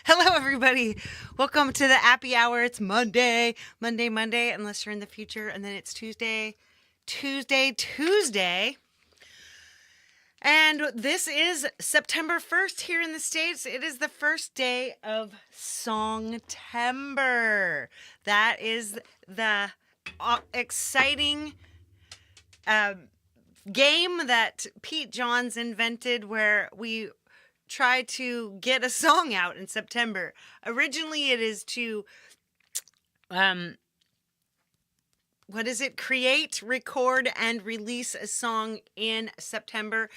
Hello, everybody. Welcome to the APPy Hour. It's Monday, unless you're in the future, and then it's Tuesday. And this is September 1st here in the States. It is the first day of Songtember. That is the exciting game that Pete Johns invented where we try to get a song out in September. Originally, it is to, create, record, and release a song in September.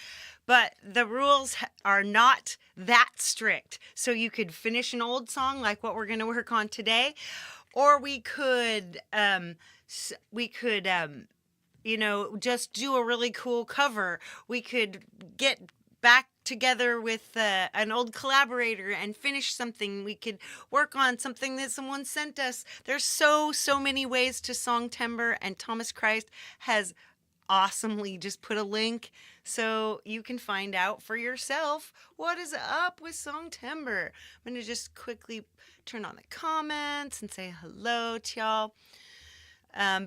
But the rules are not that strict. So you could finish an old song like what we're going to work on today, or we could, just do a really cool cover. We could get back together with an old collaborator and finish something. We could work on something that someone sent us. There's so many ways to Songtember, and Thomas Christ has awesomely just put a link so you can find out for yourself what is up with Songtember. I'm going to just quickly turn on the comments and say hello to y'all.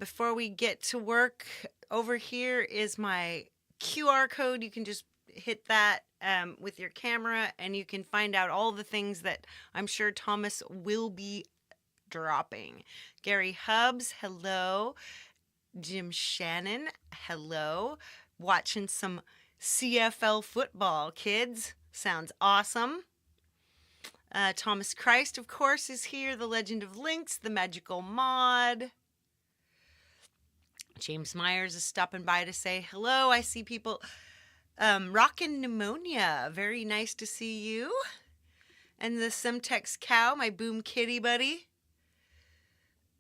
Before we get to work, over here is my QR code. You can just hit that with your camera, and you can find out all the things that I'm sure Thomas will be dropping. Gary Hubbs, hello. Jim Shannon, hello. Watching some CFL football, kids. Sounds awesome. Thomas Christ, of course, is here. The Legend of Lynx, the Magical Mod. James Myers is stopping by to say hello. I see people. Rockin' Pneumonia, very nice to see you. And the Semtex Cow, my Boom Kitty buddy.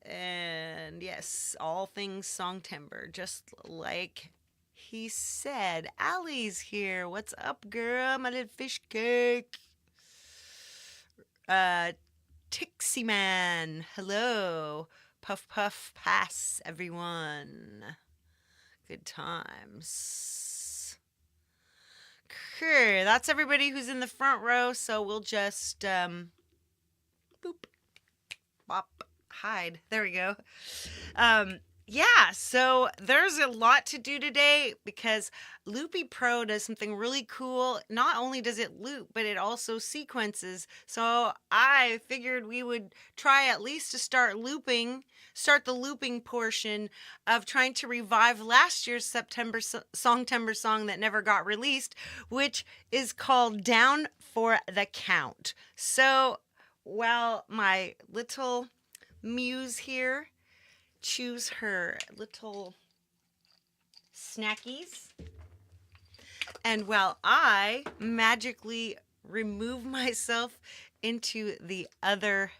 And yes, all things Songtember, just like he said. Allie's here. What's up, girl? My little fish cake. Tixie Man, hello. Puff puff pass, everyone. Good times. Okay, that's everybody who's in the front row, so we'll just boop, bop, hide. There we go. So there's a lot to do today because Loopy Pro does something really cool. Not only does it loop, but it also sequences. So I figured we would try at least to start the looping portion of trying to revive last year's Songtember song that never got released, which is called Down for the Count. So while my little muse here choose her little snackies, and while I magically remove myself into the other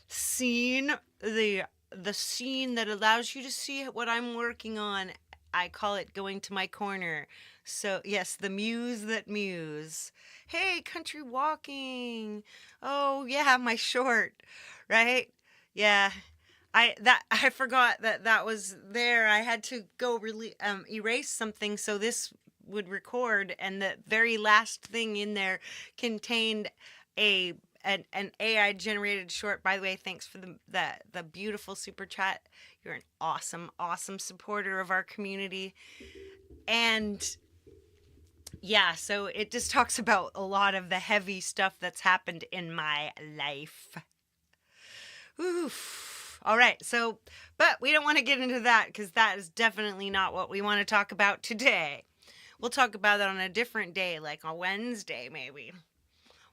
scene, the scene that allows you to see what I'm working on, I call it going to my corner. So yes, the muse that muse. Hey, country walking. Oh yeah, my short, right? Yeah. I forgot that was there. I had to go erase something so this would record, and the very last thing in there contained an AI generated short. By the way, thanks for the beautiful super chat. You're an awesome supporter of our community. And yeah, so it just talks about a lot of the heavy stuff that's happened in my life. Oof. All right, but we don't want to get into that because that is definitely not what we want to talk about today. We'll talk about it on a different day, like on Wednesday maybe,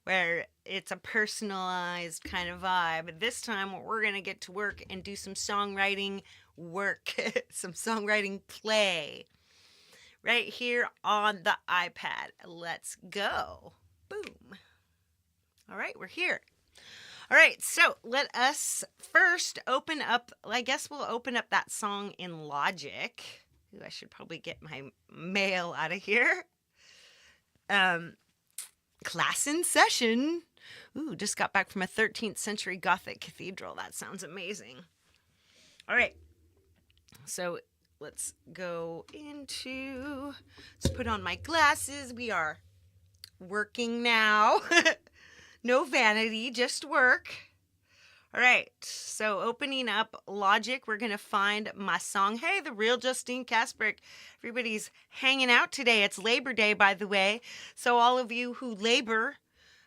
where it's a personalized kind of vibe. But this time we're going to get to work and do some songwriting work, some songwriting play right here on the iPad. Let's go. Boom. All right, we're here. All right, so let us first open up, I guess we'll open up that song in Logic. Ooh, I should probably get my mail out of here. Class in session. Ooh, just got back from a 13th century Gothic cathedral. That sounds amazing. All right, so let's go let's put on my glasses. We are working now. No vanity, just work. All right, so opening up Logic, we're going to find my song. Hey, the real Justine Kasperk. Everybody's hanging out today. It's Labor Day, by the way. So all of you who labor,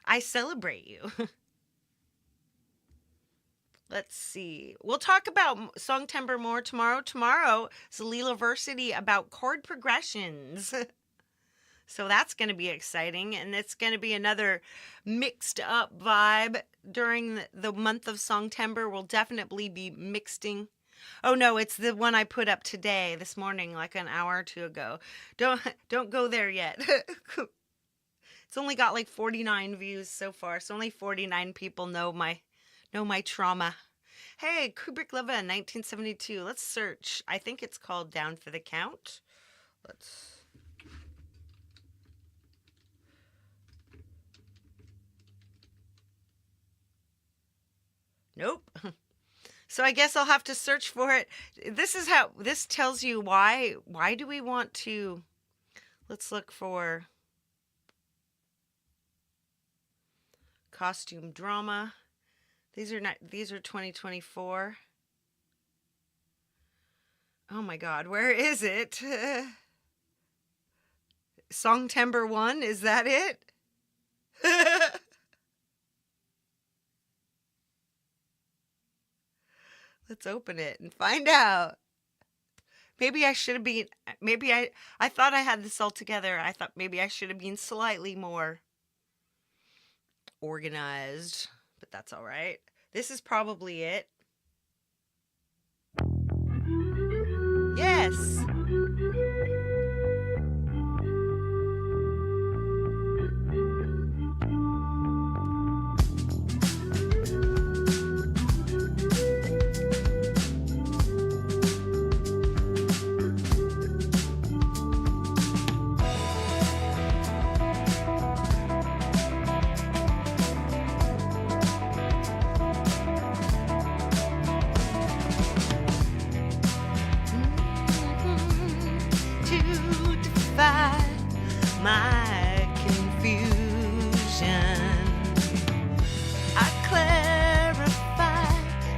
I celebrate you. Let's see. We'll talk about Songtember more tomorrow. Tomorrow is Leelaversity about chord progressions. So that's going to be exciting, and it's going to be another mixed up vibe during the month of Songtember. We'll definitely be mixing. Oh no, it's the one I put up today, this morning, like an hour or two ago. Don't go there yet. It's only got like 49 views so far, so only 49 people know my trauma. Hey, Kubrick Leva, 1972. Let's search. I think it's called Down for the Count. Let's. Nope. So I guess I'll have to search for it. This tells you why do we want to. Let's look for costume drama. These are 2024. Oh my god, where is it? Songtember 1, is that it? Let's open it and find out. Maybe I should have been, I thought I had this all together. I thought maybe I should have been slightly more organized, but that's all right. This is probably it. Yes. My confusion, I clarify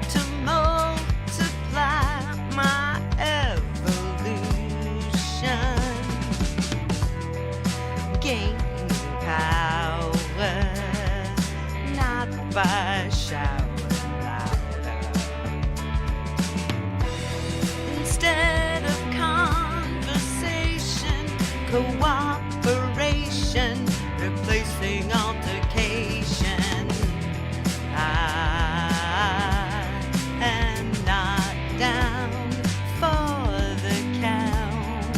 to multiply my evolution, gaining power, not by shouting louder. Instead of conversation, cooperation, replacing altercation. I am not down for the count.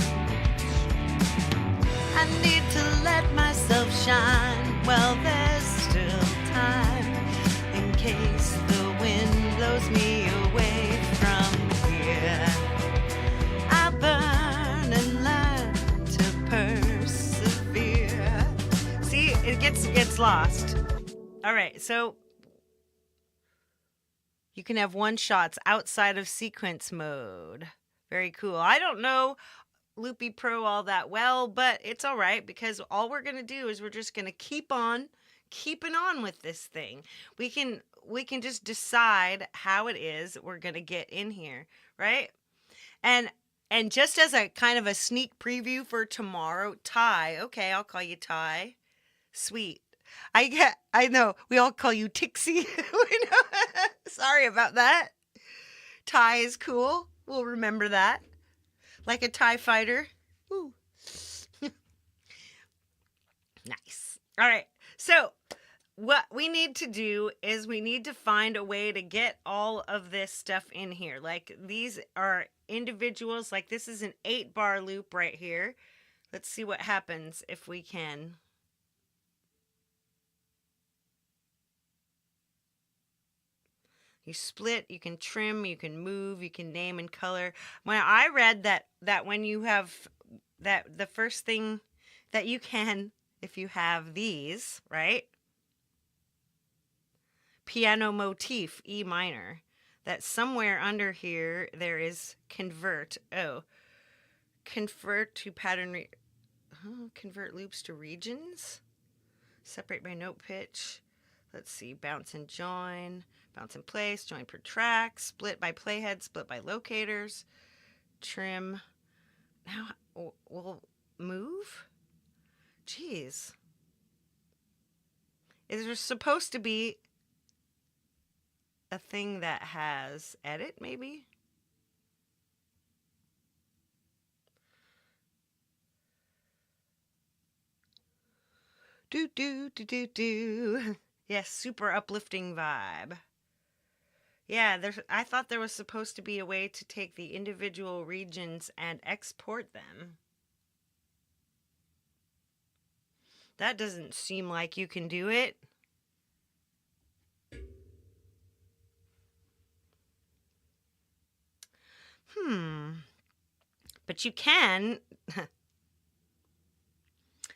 I need to let myself shine while there's still time, in case the wind blows me away from here. I burn and learn to persevere. See, it gets lost. All right, so you can have one shots outside of sequence mode. Very cool. I don't know Loopy Pro all that well, but it's all right, because all we're going to do is we're just going to keep on keeping on with this thing. We can just decide how it is we're going to get in here, right? And just as a kind of a sneak preview for tomorrow, Ty, okay, I'll call you Ty. Sweet. I know, we all call you Tixie. Sorry about that. Ty is cool. We'll remember that. Like a TIE fighter. Ooh. Nice. All right. So what we need to do is we need to find a way to get all of this stuff in here. Like, these are individuals. Like, this is an 8-bar loop right here. Let's see what happens if we can. You split, you can trim, you can move, you can name and color. When I read that when you have that, the first thing that you can, if you have these, right? Piano motif, E minor, that somewhere under here there is convert. Oh, convert to pattern, convert loops to regions, separate by note pitch. Let's see, bounce and join, bounce and place, join per track, split by playhead, split by locators, trim. Now we'll move? Jeez. Is there supposed to be a thing that has edit, maybe? Do. Yes, super uplifting vibe. Yeah, I thought there was supposed to be a way to take the individual regions and export them. That doesn't seem like you can do it. But you can.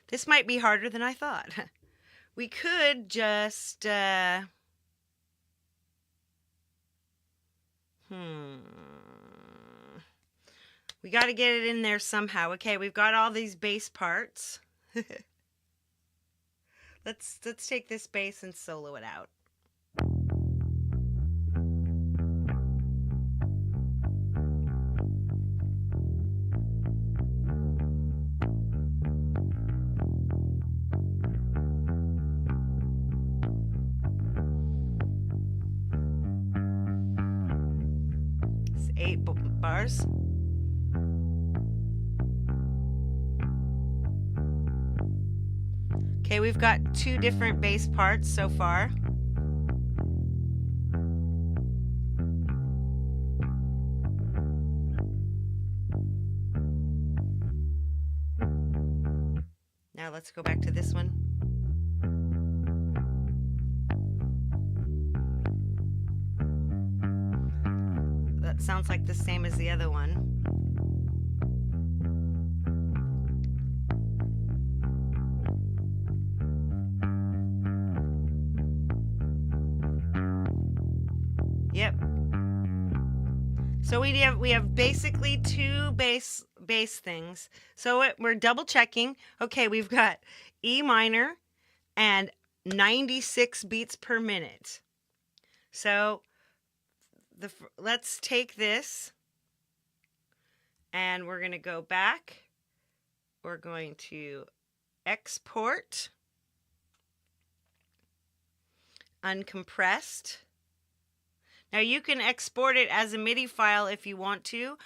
This might be harder than I thought. We could just, we got to get it in there somehow. Okay, we've got all these bass parts. Let's take this bass and solo it out. It's 8 bars. Okay, we've got 2 different bass parts so far. Now let's go back to this one. That sounds like the same as the other one. Yep. So we have basically 2 bass things. So we're double checking. Okay, we've got E minor and 96 beats per minute. So let's take this and we're going to go back. We're going to export uncompressed. Now you can export it as a MIDI file if you want to.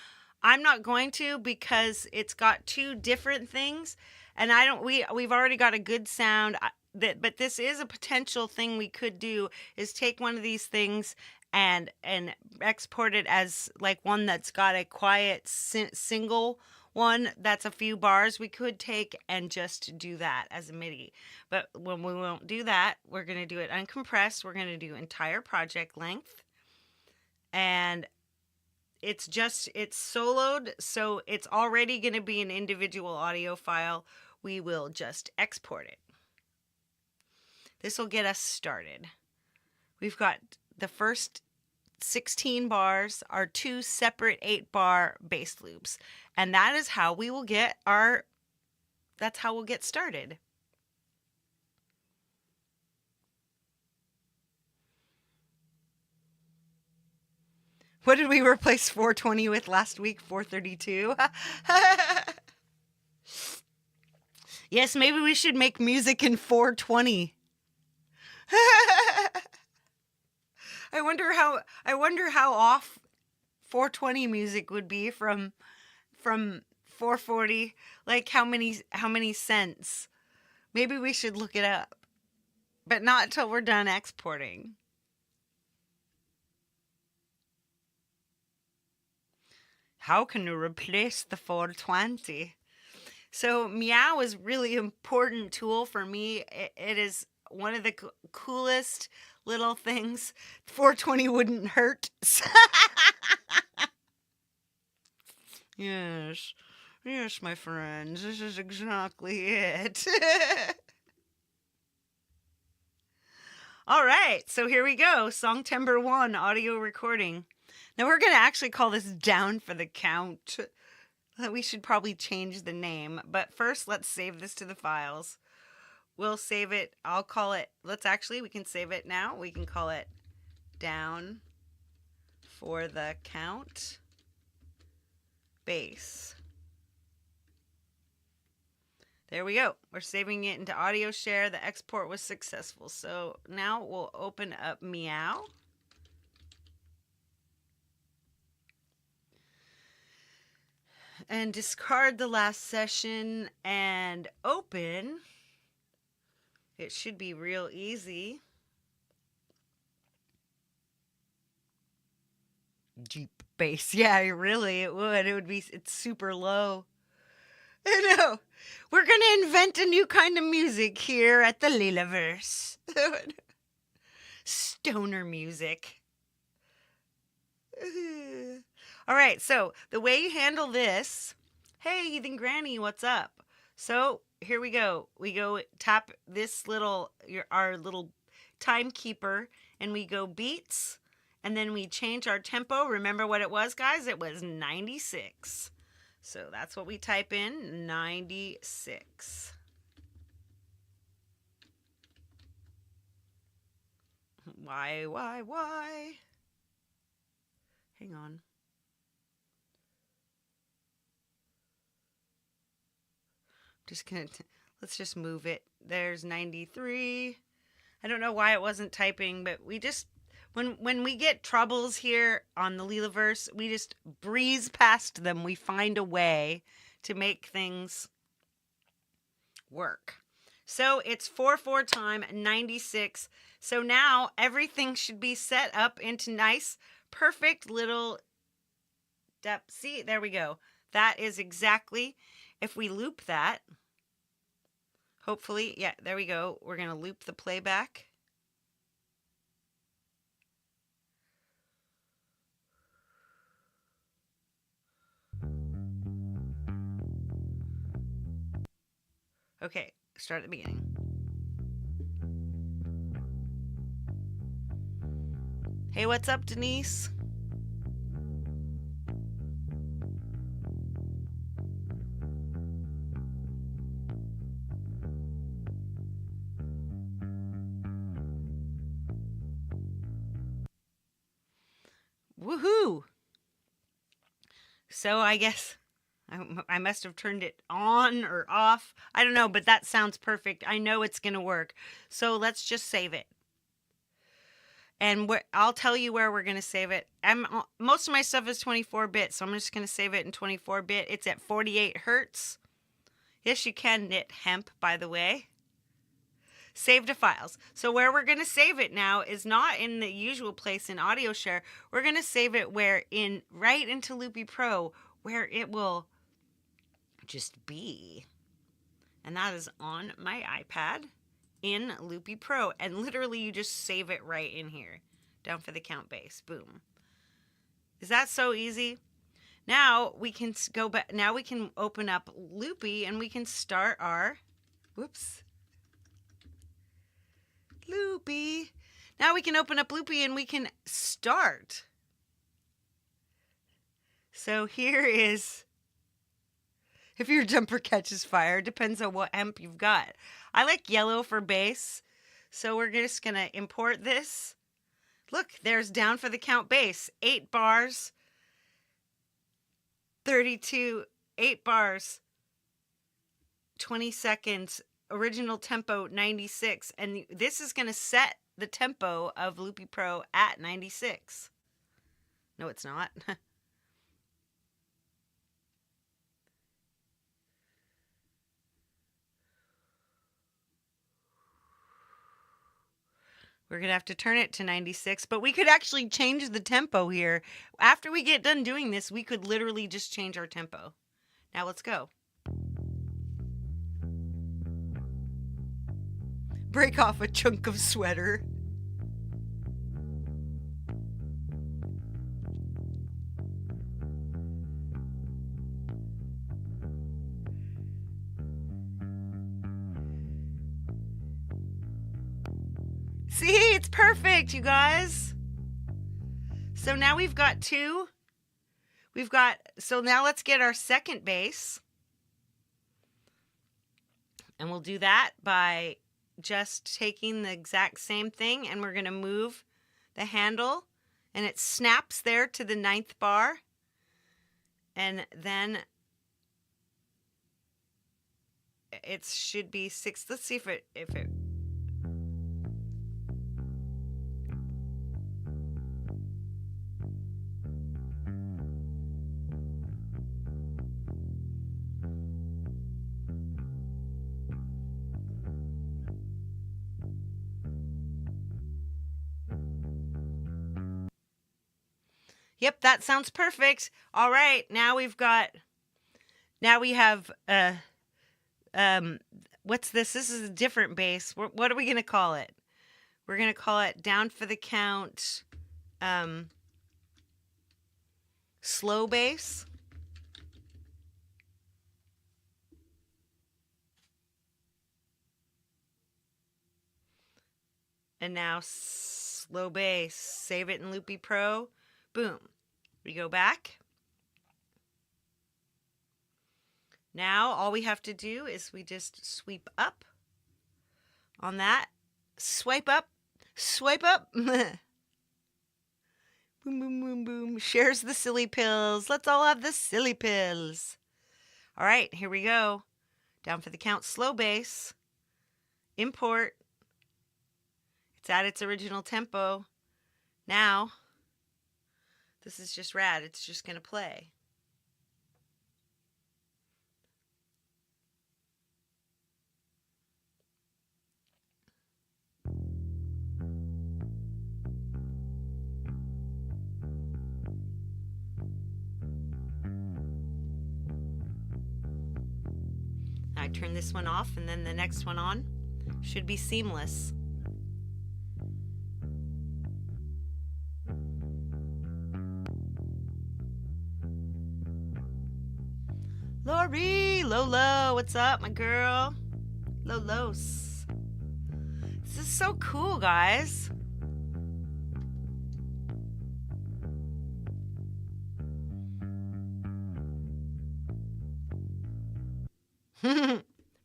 I'm not going to because it's got 2 different things, and we've already got a good sound. But this is a potential thing we could do, is take one of these things and export it as like one that's got a quiet single one that's a few bars. We could take and just do that as a MIDI. But when we won't do that, we're going to do it uncompressed. We're going to do entire project length. And it's soloed, so it's already going to be an individual audio file. We will just export it. This will get us started. We've got the first 16 bars are 2 separate 8-bar bass loops, and that is how we will get that's how we'll get started. What did we replace 420 with last week? 432? Yes, maybe we should make music in 420. I wonder how off 420 music would be from 440. Like how many cents? Maybe we should look it up. But not until we're done exporting. How can you replace the 420? So Meow is really important tool for me. It is one of the coolest little things. 420 wouldn't hurt. Yes, my friends, this is exactly it. All right, so here we go. Songtember 1 audio recording. Now we're going to actually call this Down for the Count. We should probably change the name, but first let's save this to the files. we'll save it. I'll call it, we can save it now. We can call it down for the count bass. There we go. We're saving it into audio share. The export was successful. So now we'll open up Meow. And discard the last session and open. It should be real easy. Deep bass. Yeah, really, it would. It's super low. I know. We're going to invent a new kind of music here at the Lilaverse. Stoner music. All right, so the way you handle this, hey, Heathen Granny, what's up? So here we go. We go tap this our little timekeeper, and we go beats, and then we change our tempo. Remember what it was, guys? It was 96. So that's what we type in, 96. Why? Hang on. Let's just move it. There's 93. I don't know why it wasn't typing, but we just, when we get troubles here on the Lilaverse, we just breeze past them. We find a way to make things work. So it's 4/4 time, 96. So now everything should be set up into nice, perfect little depth. See, there we go. That is exactly, if we loop that, hopefully, yeah, there we go. We're going to loop the playback. Okay, start at the beginning. Hey, what's up, Denise? Woohoo! So I guess I must have turned it on or off. I don't know, but that sounds perfect. I know it's going to work. So let's just save it. And I'll tell you where we're going to save it. Most of my stuff is 24-bit, so I'm just going to save it in 24-bit. It's at 48 hertz. Yes, you can knit hemp, by the way. Save to files. So where we're going to save it now is not in the usual place in audio share. We're going to save it right into Loopy Pro, where it will just be. And that is on my iPad in Loopy Pro. And literally you just save it right in here. Down for the count bass. Boom. Is that so easy? Now we can go back. Now we can open up Loopy and we can start our, Loopy. Now we can open up Loopy and we can start. So here is, if your jumper catches fire, depends on what amp you've got. I like yellow for bass, so we're just going to import this. Look, there's down for the count bass. 8 bars, 32, 8 bars, 20 seconds, original tempo 96. And this is going to set the tempo of Loopy Pro at 96. No, it's not. We're going to have to turn it to 96, but we could actually change the tempo here. After we get done doing this, we could literally just change our tempo. Now let's go. Break off a chunk of sweater. See, it's perfect, you guys. So now we've got 2. So now let's get our second bass. And we'll do that by just taking the exact same thing, and we're going to move the handle, and it snaps there to the 9th bar. And then it should be 6. Let's see if it Yep, that sounds perfect. All right, now we have what's this? This is a different bass. What are we gonna call it? We're gonna call it down for the count slow bass. And now slow bass. Save it in Loopy Pro. Boom. We go back. Now all we have to do is we just sweep up on that. Swipe up. Swipe up. Boom, boom, boom, boom. Shares the silly pills. Let's all have the silly pills. All right, here we go. Down for the count, slow bass. Import. It's at its original tempo. Now, this is just rad. It's just going to play. I turn this one off, and then the next one on. Should be seamless. Lori, Lolo, what's up, my girl? Lolos. This is so cool, guys.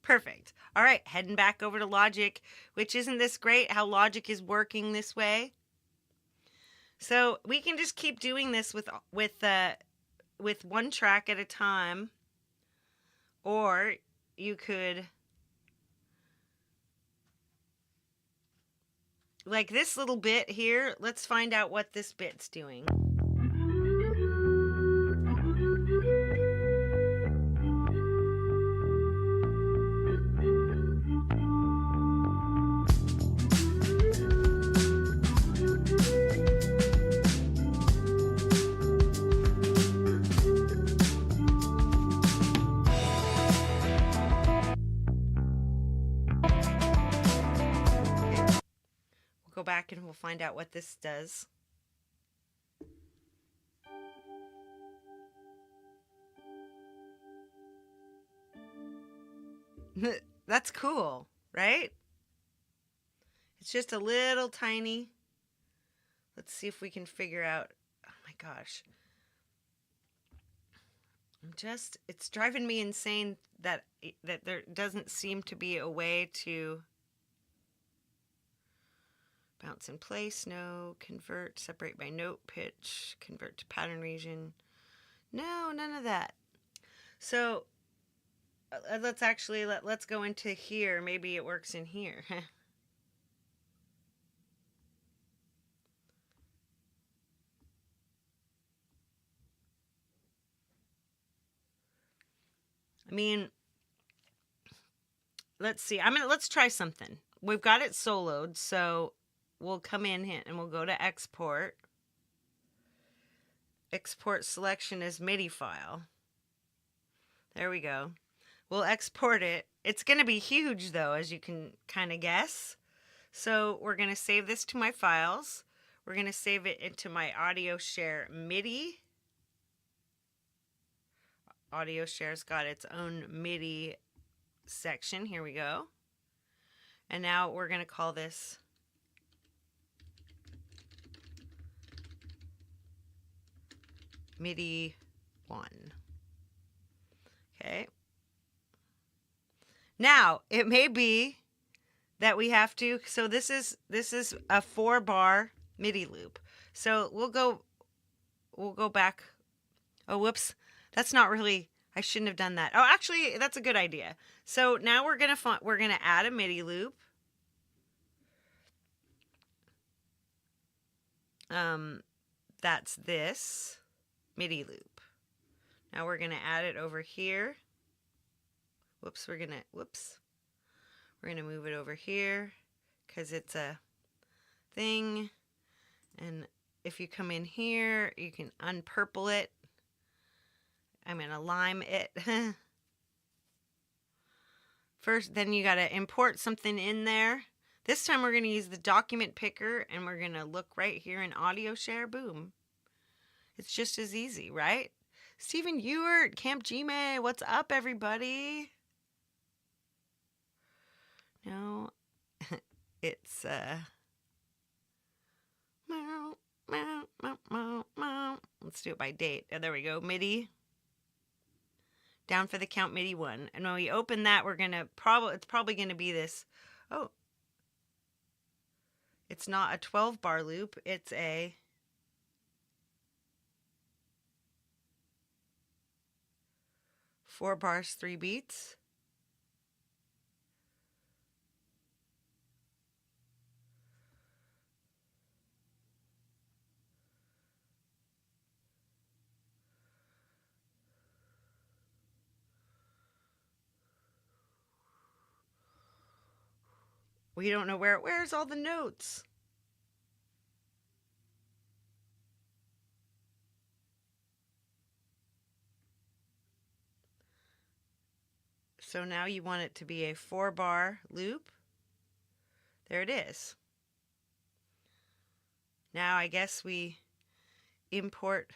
Perfect. All right, heading back over to Logic, which isn't this great how Logic is working this way? So we can just keep doing this with one track at a time, or you could, like this little bit here. Let's find out what this bit's doing. Go back and we'll find out what this does. That's cool, right? It's just a little tiny. Let's see if we can figure out. Oh my gosh. It's driving me insane that there doesn't seem to be a way to bounce in place, no, convert, separate by note, pitch, convert to pattern region. No, none of that. So let's go into here. Maybe it works in here. I mean, let's see. Let's try something. We've got it soloed, so we'll come in and we'll go to export. Export selection as MIDI file. There we go. We'll export it. It's going to be huge though, as you can kind of guess. So we're going to save this to my files. We're going to save it into my audio share MIDI. Audio share's got its own MIDI section. Here we go. And now we're going to call this MIDI 1. Okay. Now, it may be that we have to. So this is a 4-bar MIDI loop. So we'll go back. Oh, whoops. That's not really, I shouldn't have done that. Oh, actually, that's a good idea. So now we're going to add a MIDI loop. That's this MIDI loop. Now we're going to add it over here. Whoops, we're going to move it over here because it's a thing. And if you come in here, you can unpurple it. I'm going to lime it. First, then you got to import something in there. This time we're going to use the document picker, and we're going to look right here in audio share. Boom. It's just as easy, right? Stephen Ewert, Camp Gmail, what's up, everybody? No, it's let's do it by date. Oh, there we go. MIDI. Down for the count MIDI 1. And when we open that, we're gonna it's probably gonna be this. Oh, it's not a 12-bar loop. It's a 4 bars, 3 beats. We don't know where's all the notes? So now you want it to be a 4-bar loop. There it is. Now I guess we import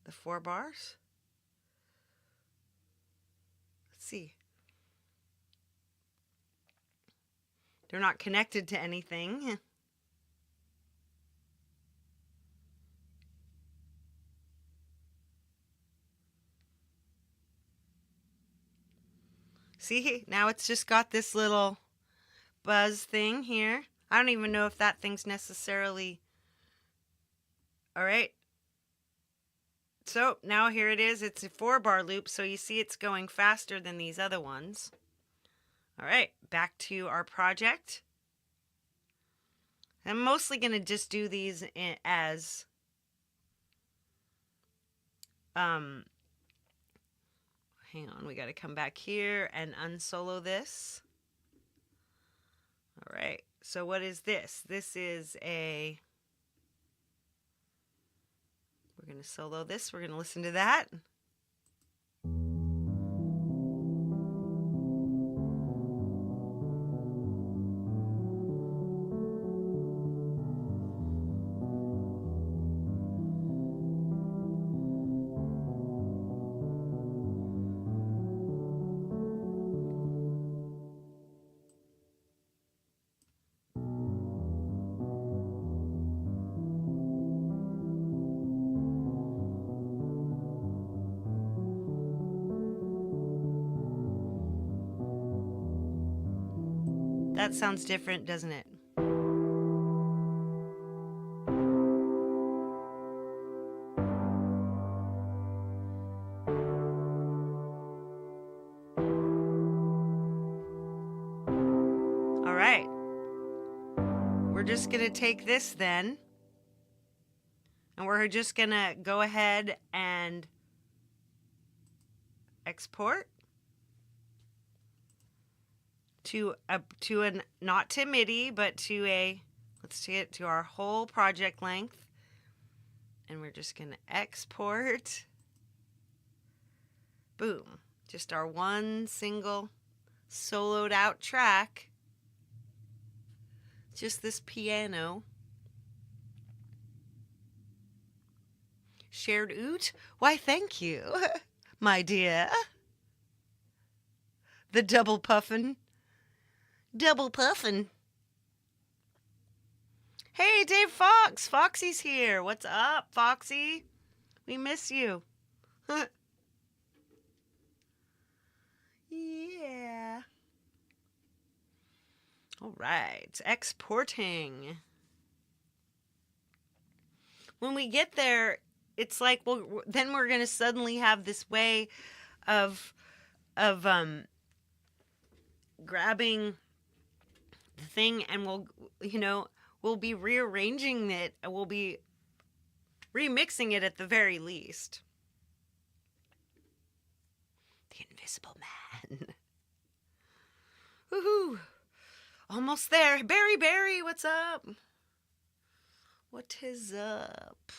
the 4 bars. Let's see. They're not connected to anything. See, now it's just got this little buzz thing here. I don't even know if that thing's necessarily... All right. So now here it is. It's a 4-bar loop, so you see it's going faster than these other ones. All right, back to our project. I'm mostly going to just do these as hang on, we got to come back here and unsolo this. All right, so what is this? This is a... We're going to solo this. We're going to listen to that. That sounds different, doesn't it? All right. We're just going to take this then, and we're just going to go ahead and export to an not to MIDI, but to a, let's take it to our whole project length, and we're just going to export. Boom. Just our one single soloed out track. Just this piano. Shared oot? Why, thank you, my dear. The double puffin'. Double puffin'. Hey, Dave Fox. Foxy's here. What's up, Foxy? We miss you. Yeah. All right, exporting. When we get there, it's like, well, then we're going to suddenly have this way of grabbing the thing, and we'll be rearranging it. We'll be remixing it at the very least. The Invisible Man. Woohoo! Almost there. Barry, what's up? What is up?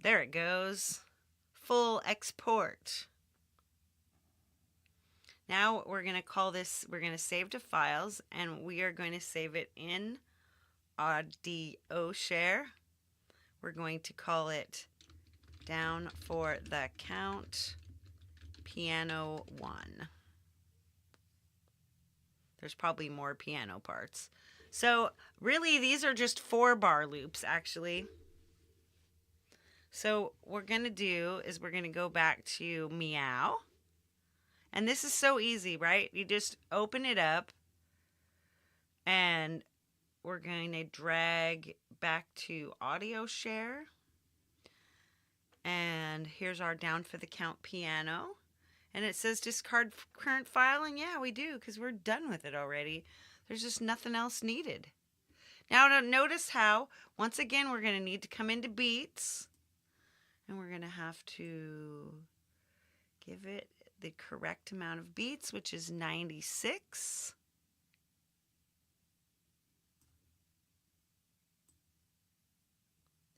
There it goes. Full export. Now we're going to call this, we're going to save to files, and we are going to save it in audio share. We're going to call it down for the count piano 1. There's probably more piano parts. So really these are just 4-bar loops actually. So what we're going to do is we're going to go back to meow. And this is so easy, right? You just open it up and we're going to drag back to audio share. And here's our down for the count piano. And it says discard current file. And yeah, we do, because we're done with it already. There's just nothing else needed. Now notice how, once again, we're going to need to come into beats. And we're going to have to give it the correct amount of beats, which is 96.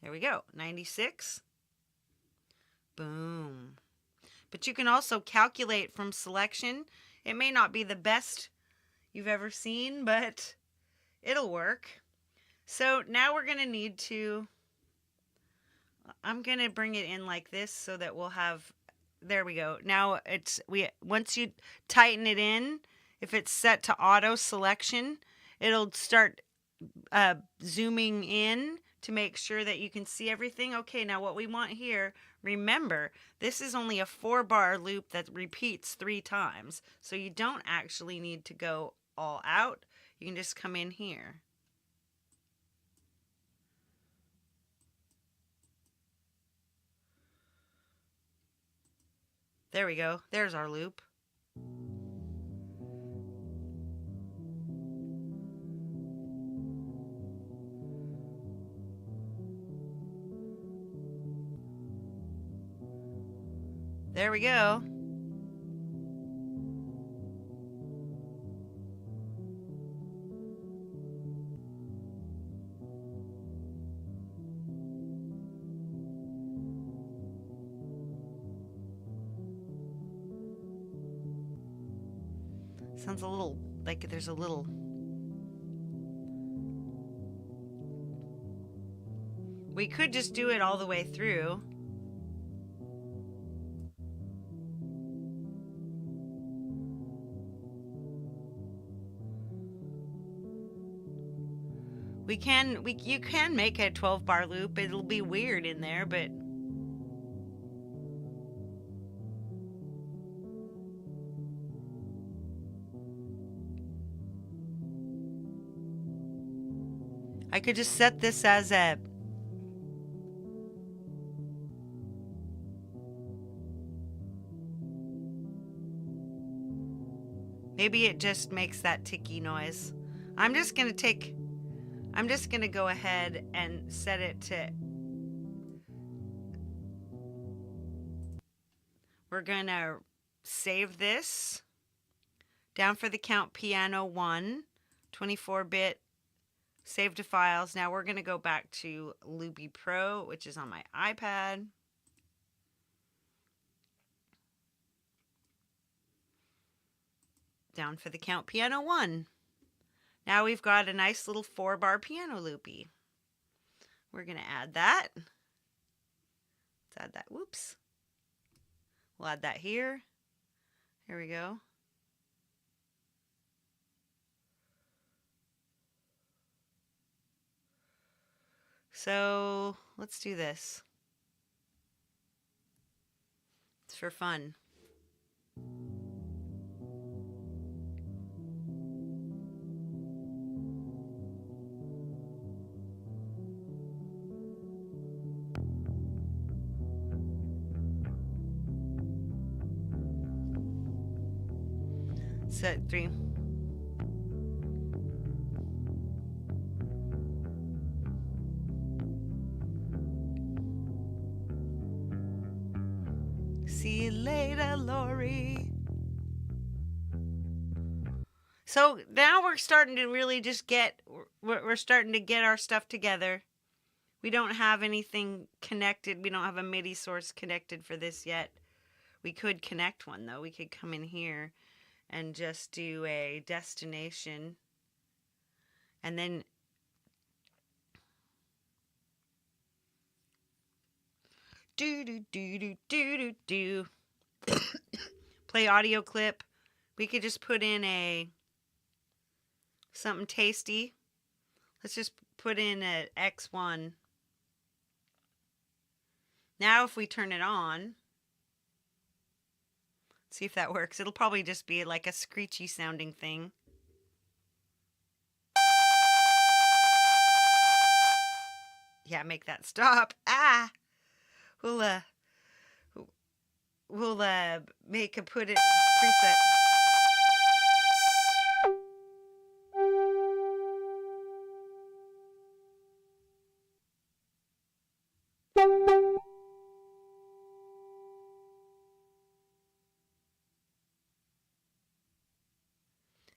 There we go, 96. Boom. But you can also calculate from selection. It may not be the best you've ever seen, but it'll work. So now we're going to need to, I'm going to bring it in like this so that we'll have, there we go. Now once you tighten it in, if it's set to auto selection, it'll start zooming in to make sure that you can see everything. Okay, now what we want here, remember, this is only a 4-bar loop that repeats 3 times. So you don't actually need to go all out. You can just come in here. There we go. There's our loop. There we go. Sounds a little like there's a little. We could just do it all the way through. You can make a 12-bar loop. It'll be weird in there, but I could just set this as a maybe it just makes that ticky noise. I'm just going to go ahead and set it to, we're going to save this down for the count piano 1, 24-bit, save to files. Now we're going to go back to Loopy Pro, which is on my iPad. Down for the count piano 1. Now we've got a nice little 4-bar piano loopy. We're going to add that. Let's add that. Whoops. We'll add that here. Here we go. So let's do this. It's for fun. Set 3. See you later, Lori. So now we're starting to really just we're starting to get our stuff together. We don't have anything connected. We don't have a MIDI source connected for this yet. We could connect one though. We could come in here and just do a destination. And then do play audio clip. We could just put in a something tasty. Let's just put in a X1. Now if we turn it on, see if that works. It'll probably just be like a screechy sounding thing. Yeah, make that stop. Ah! We'll make a put it preset.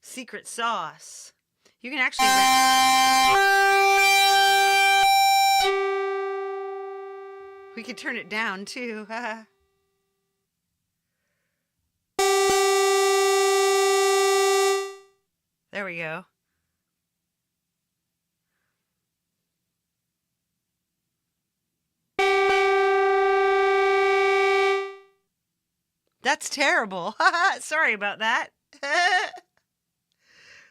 Secret sauce. You can actually we could turn it down too. There we go. That's terrible. Sorry about that.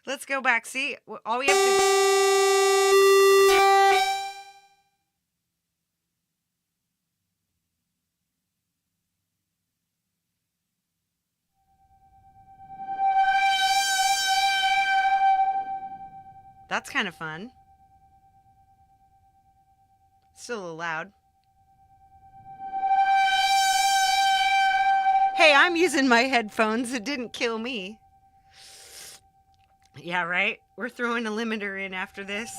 Let's go back. See, all we have to... That's kind of fun. Still a little loud. Hey, I'm using my headphones. It didn't kill me. Yeah, right? We're throwing a limiter in after this.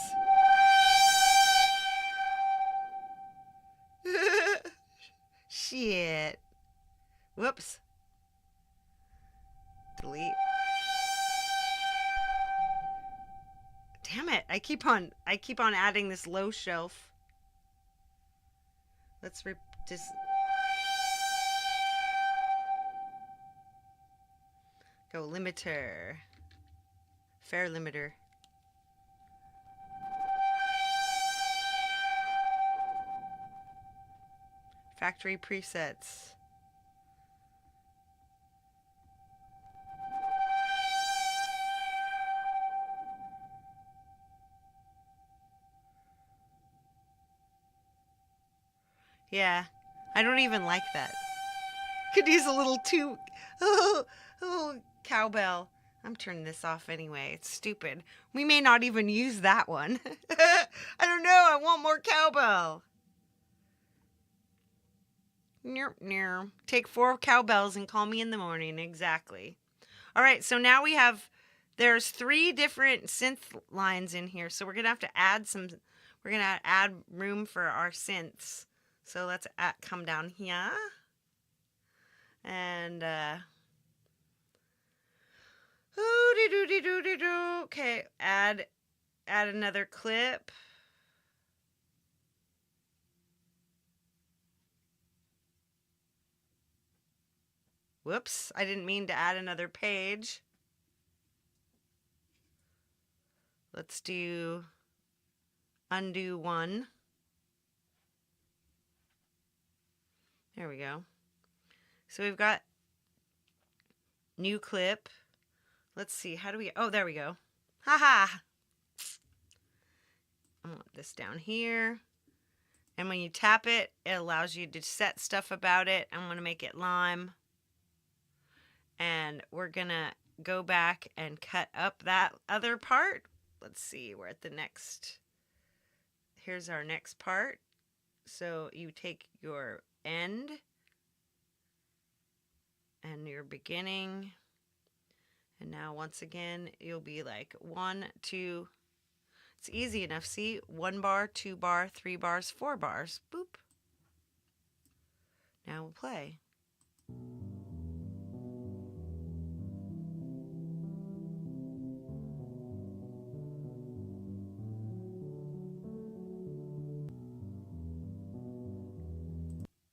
Shit. Whoops. Delete. Damn it. I keep on adding this low shelf. Let's just go limiter. Fair limiter. Factory presets. Yeah, I don't even like that. Could use a little too... Oh, cowbell. I'm turning this off anyway. It's stupid. We may not even use that one. I don't know. I want more cowbell. Take 4 cowbells and call me in the morning. Exactly. All right, so now we have... There's 3 different synth lines in here, so we're going to have to add some... We're going to add room for our synths. So let's come down here. And... Okay, add another clip. Whoops, I didn't mean to add another page. Let's do undo 1. There we go. So we've got new clip. Let's see, how do we... Oh, there we go. Haha! I want this down here. And when you tap it, it allows you to set stuff about it. I'm going to make it lime. And we're going to go back and cut up that other part. Let's see, we're at the next... Here's our next part. So you take your end and your beginning, And now once again, you'll be like 1, 2. It's easy enough. See, 1 bar, 2 bar, 3 bars, 4 bars. Boop. Now we'll play.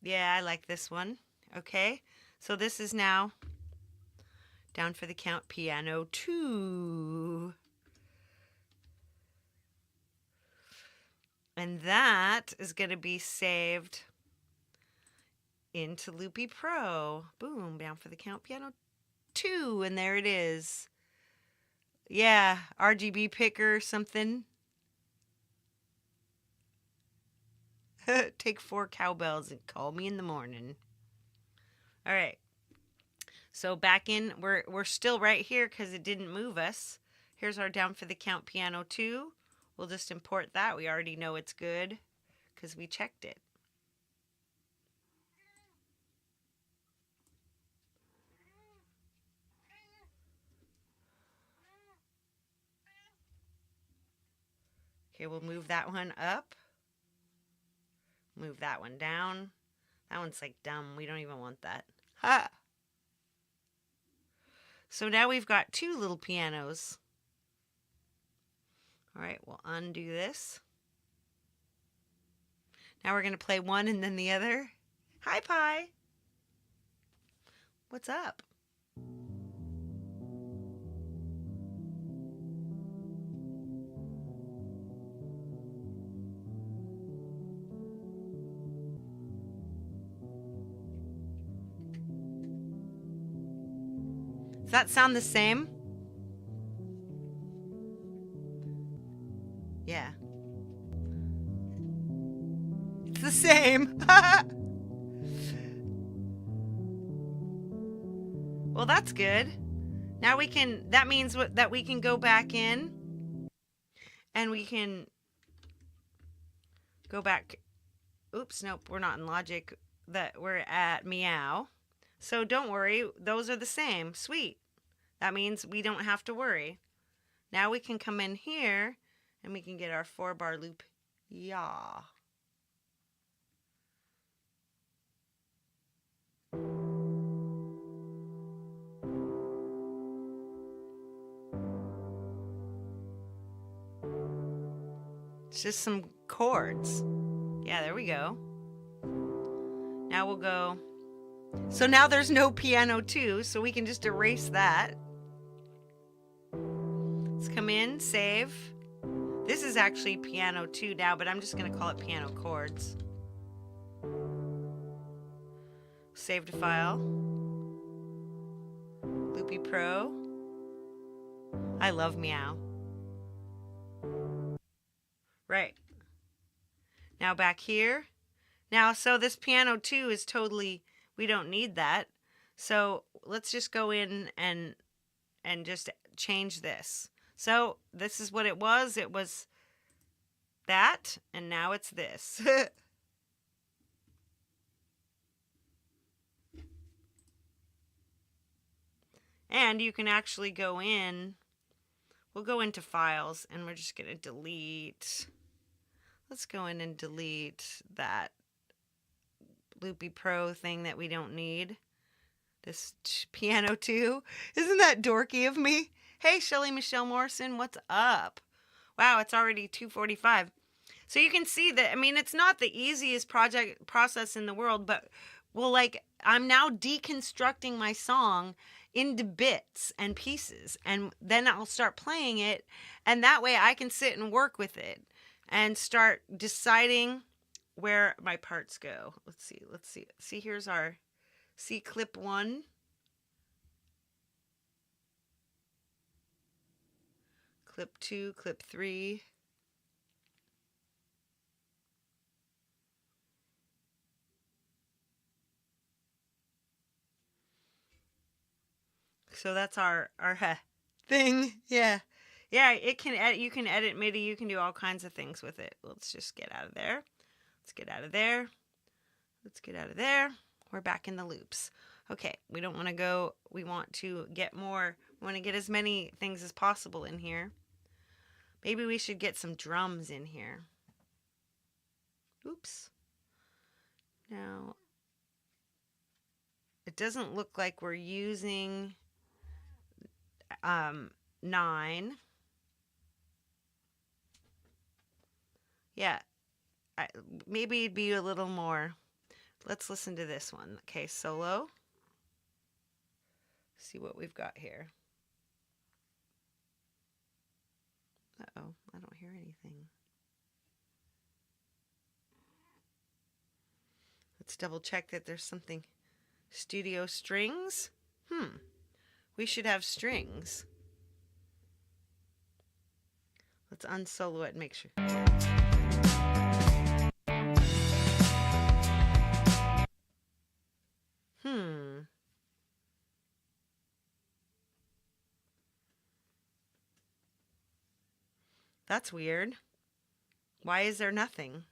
Yeah, I like this one. Okay, so this is now down for the count piano 2. And that is going to be saved into Loopy Pro. Boom, down for the count piano 2. And there it is. Yeah, RGB picker something. Take 4 cowbells and call me in the morning. All right. So back in, we're still right here because it didn't move us. Here's our down for the count piano 2. We'll just import that. We already know it's good because we checked it. Okay, we'll move that one up. Move that one down. That one's like dumb. We don't even want that. Ha! So now we've got 2 little pianos. All right, we'll undo this. Now we're going to play one and then the other. Hi, Pi. What's up? Does that sound the same? Yeah. It's the same. Well, that's good. Now we can, that means that we can go back in and we can go back. Oops, nope, we're not in Logic. That we're at Meow. So don't worry, those are the same. Sweet. That means we don't have to worry. Now we can come in here and we can get our 4-bar loop. Yeah. It's just some chords. Yeah, there we go. Now we'll go. So now there's no piano 2, so we can just erase that. Let's come in, save. This is actually piano 2 now, but I'm just going to call it piano chords. Save to file. Loopy Pro. I love Meow. Right. Now back here. Now, so this piano 2 is totally, we don't need that. So let's just go in and just change this. So this is what it was. It was that, and now it's this. And you can actually go in. We'll go into files, and we're just going to delete. Let's go in and delete that Loopy Pro thing that we don't need. This piano 2. Isn't that dorky of me? Hey, Shelly Michelle Morrison, what's up? Wow, it's already 2:45. So you can see that, I mean, it's not the easiest process in the world, but well, like, I'm now deconstructing my song into bits and pieces, and then I'll start playing it, and that way I can sit and work with it and start deciding where my parts go. Let's see. See, here's our C clip 1. Clip 2, clip 3. So that's our thing. Yeah. Yeah, it can edit, you can edit MIDI, you can do all kinds of things with it. Let's just get out of there. Let's get out of there. Let's get out of there. We're back in the loops. Okay, we don't want to go, we want to get more, we want to get as many things as possible in here. Maybe we should get some drums in here. Oops. Now, it doesn't look like we're using 9. Yeah, maybe it'd be a little more. Let's listen to this one. Okay, solo. See what we've got here. Uh-oh, I don't hear anything. Let's double check that there's something. Studio strings? We should have strings. Let's unsolo it and make sure. That's weird. Why is there nothing?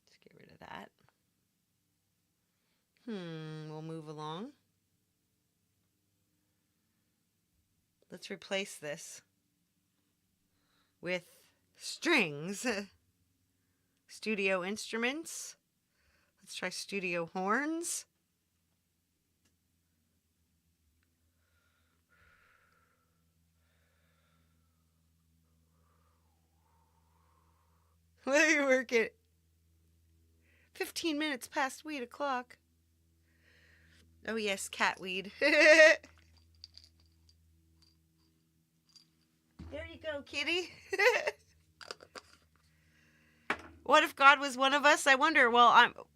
Let's get rid of that. We'll move along. Let's replace this with strings. Studio instruments. Let's try studio horns. Let me work it. 15 minutes past weed o'clock. Oh yes, cat weed. There you go, kitty. What if God was one of us? I wonder. Well,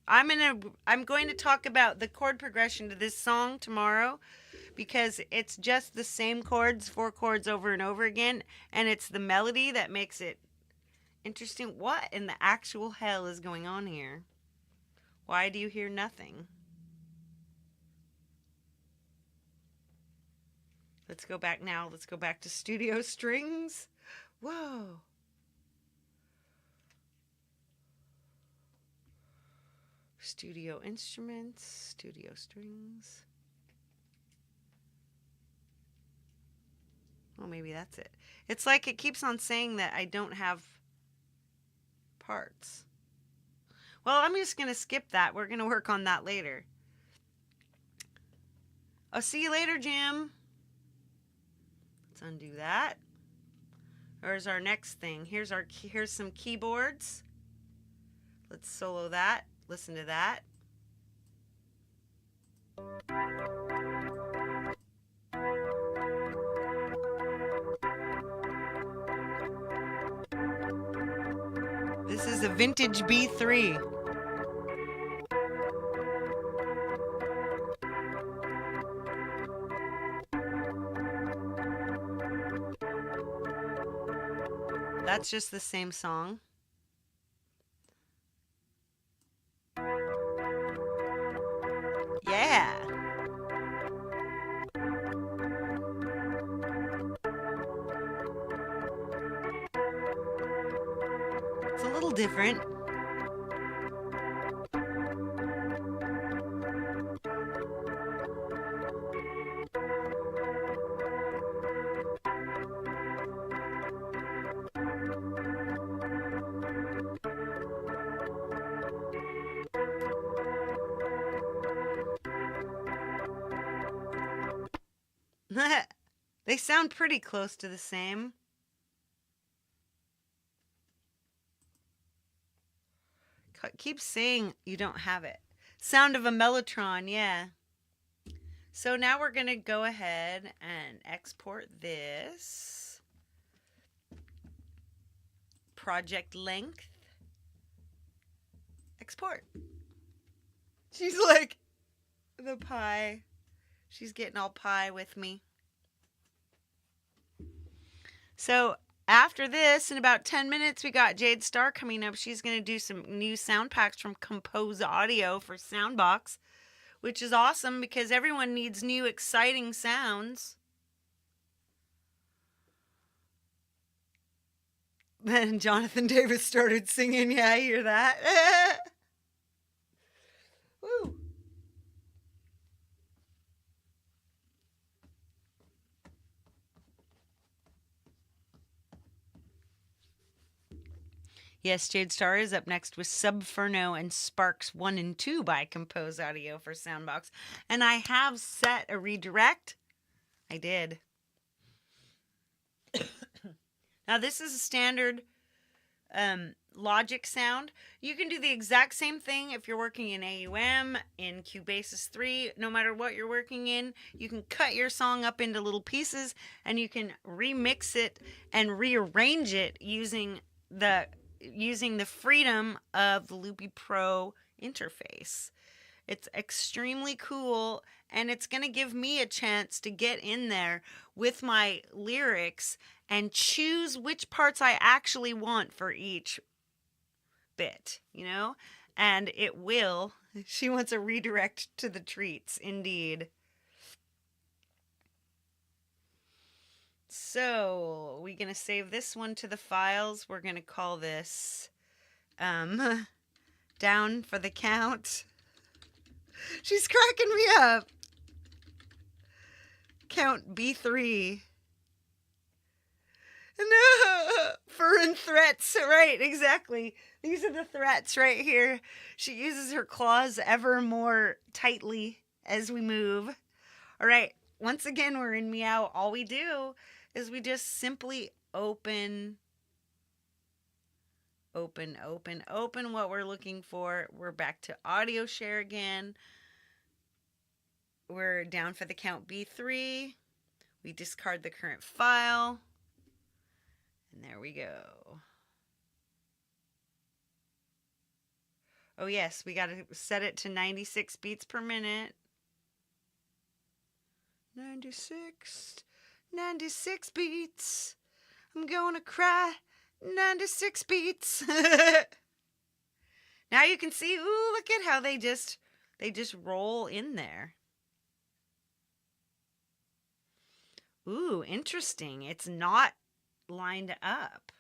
I'm going to talk about the chord progression to this song tomorrow, because it's just the same chords, 4 chords over and over again, and it's the melody that makes it interesting. What in the actual hell is going on here? Why do you hear nothing? Let's go back now. Let's go back to studio strings. Whoa. Studio instruments, studio strings. Oh, maybe that's it. It's like it keeps on saying that I don't have parts. Well, I'm just going to skip that. We're going to work on that later. I'll see you later, Jim. Let's undo that. There's our next thing. Here's some keyboards. Let's solo that. Listen to that. This is a vintage B3. That's just the same song. Yeah. It's a little different. They sound pretty close to the same. Keep saying you don't have it. Sound of a mellotron, yeah. So now we're going to go ahead and export this. Project length. Export. She's like the pie. She's getting all pie with me. So after this, in about 10 minutes, we got Jade Star coming up. She's going to do some new sound packs from Compose Audio for Soundbox, which is awesome because everyone needs new, exciting sounds. Then Jonathan Davis started singing. Yeah, I hear that. Yes, Jade Star is up next with Subferno and Sparks 1 and 2 by Compose Audio for Soundbox. And I have set a redirect. I did. Now, this is a standard Logic sound. You can do the exact same thing if you're working in AUM, in Cubasis 3, no matter what you're working in. You can cut your song up into little pieces and you can remix it and rearrange it using the freedom of the Loopy Pro interface. It's extremely cool, and it's going to give me a chance to get in there with my lyrics and choose which parts I actually want for each bit, you know? And it will. She wants a redirect to the treats, indeed. So, we're going to save this one to the files. We're going to call this Down for the Count. She's cracking me up. Count B3. No, foreign threats. Right, exactly. These are the threats right here. She uses her claws ever more tightly as we move. All right, once again, we're in Meow. All we do is we just simply open what we're looking for. We're back to audio share again. We're down for the count B3. We discard the current file. And there we go. Oh yes, we got to set it to 96 beats per minute. 96 beats. I'm gonna cry. 96 beats. Now you can see, ooh, look at how they just roll in there. Ooh, interesting. It's not lined up.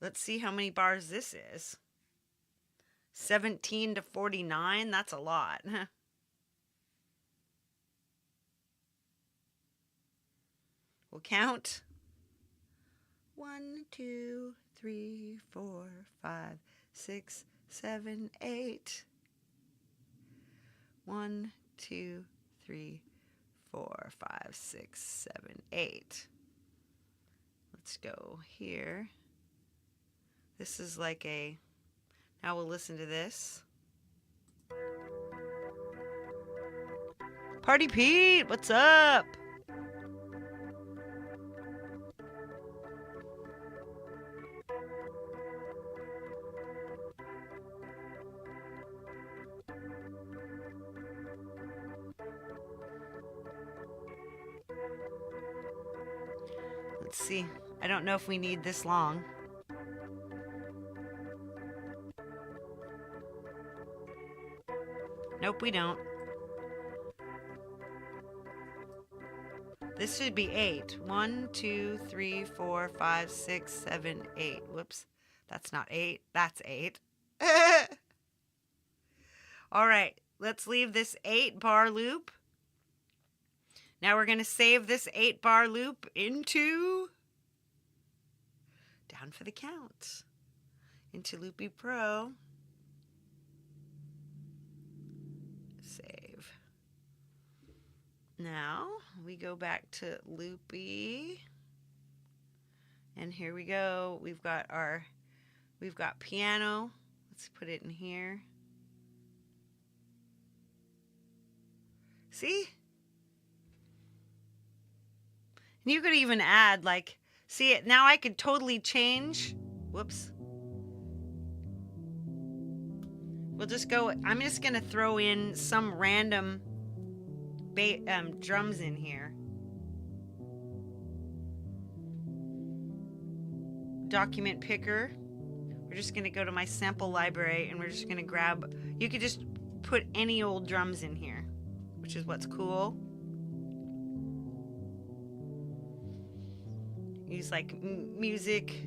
Let's see how many bars this is. 17 to 49, that's a lot. We'll count. 1, 2, 3, 4, 5, 6, 7, 8. 1, 2, 3, 4, 5, 6, 7, 8. Let's go here. This is like a... Now we'll listen to this. Party Pete, what's up? Let's see. I don't know if we need this long. Nope, we don't. This should be 8. 1, 2, 3, 4, 5, 6, 7, 8. Whoops. That's not 8. That's 8. All right. Let's leave this 8-bar loop. Now we're going to save this 8-bar loop into Down for the Count. Into Loopy Pro. Save. Now we go back to Loopy. And here we go. We've got piano. Let's put it in here. See? And you could even add, like, see it now I could totally change. Whoops. We'll just go, I'm just going to throw in some random drums in here. Document picker. We're just going to go to my sample library and we're just going to grab, you could just put any old drums in here, which is what's cool. Use like music,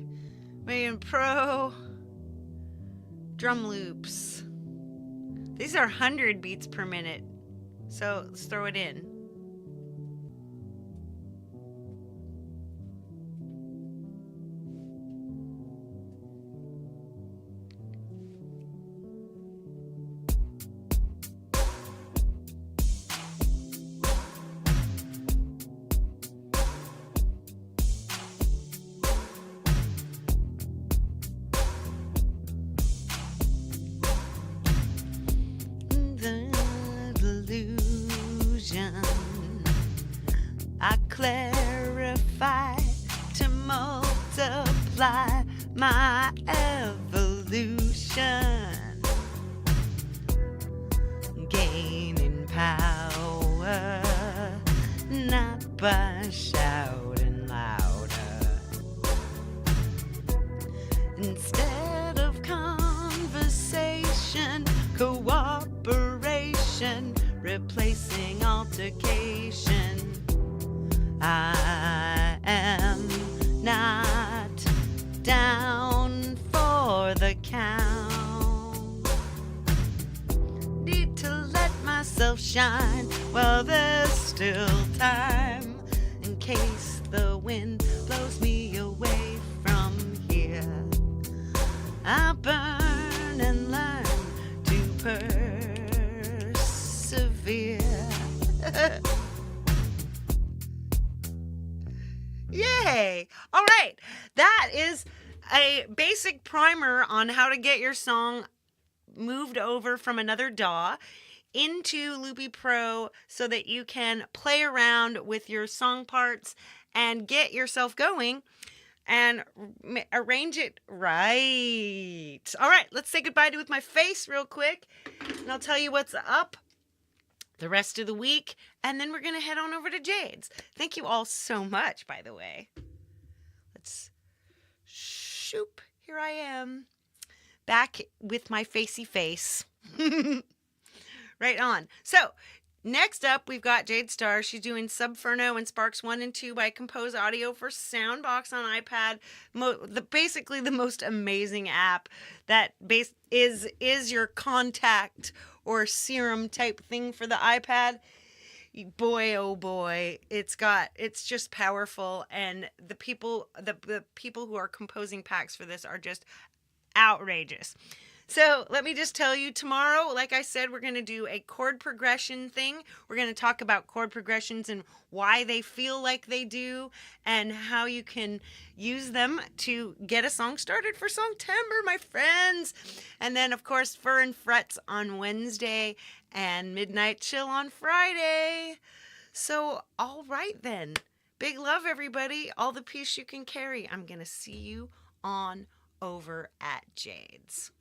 Pro, drum loops. These are 100 beats per minute So let's throw it in. I clarify to multiply my evolution, gaining power, not by shouting louder. Instead of conversation, cooperation, replacing altercation. I am not down for the count. Need to let myself shine while there's still time, in case the wind blows me away from here. I burn and learn to persevere. Yay! All right, that is a basic primer on how to get your song moved over from another DAW into Loopy Pro so that you can play around with your song parts and get yourself going and arrange it right. All right, let's say goodbye to with my face real quick, and I'll tell you what's up the rest of the week, and then we're going to head on over to Jade's. Thank you all so much, by the way. Let's shoop. Here I am, back with my facey face. Right on. So, next up, we've got Jade Starr. She's doing Subferno and Sparks 1 and 2 by Compose Audio for Soundbox on iPad. Basically the most amazing app that is your contact or serum type thing for the iPad. Boy, oh boy, it's just powerful, and the people who are composing packs for this are just outrageous. So let me just tell you, tomorrow, like I said, we're going to do a chord progression thing. We're going to talk about chord progressions and why they feel like they do, and how you can use them to get a song started for Songtember, my friends. And then, of course, Fur and Frets on Wednesday and Midnight Chill on Friday. So, all right then. Big love, everybody. All the peace you can carry. I'm going to see you on over at Jade's.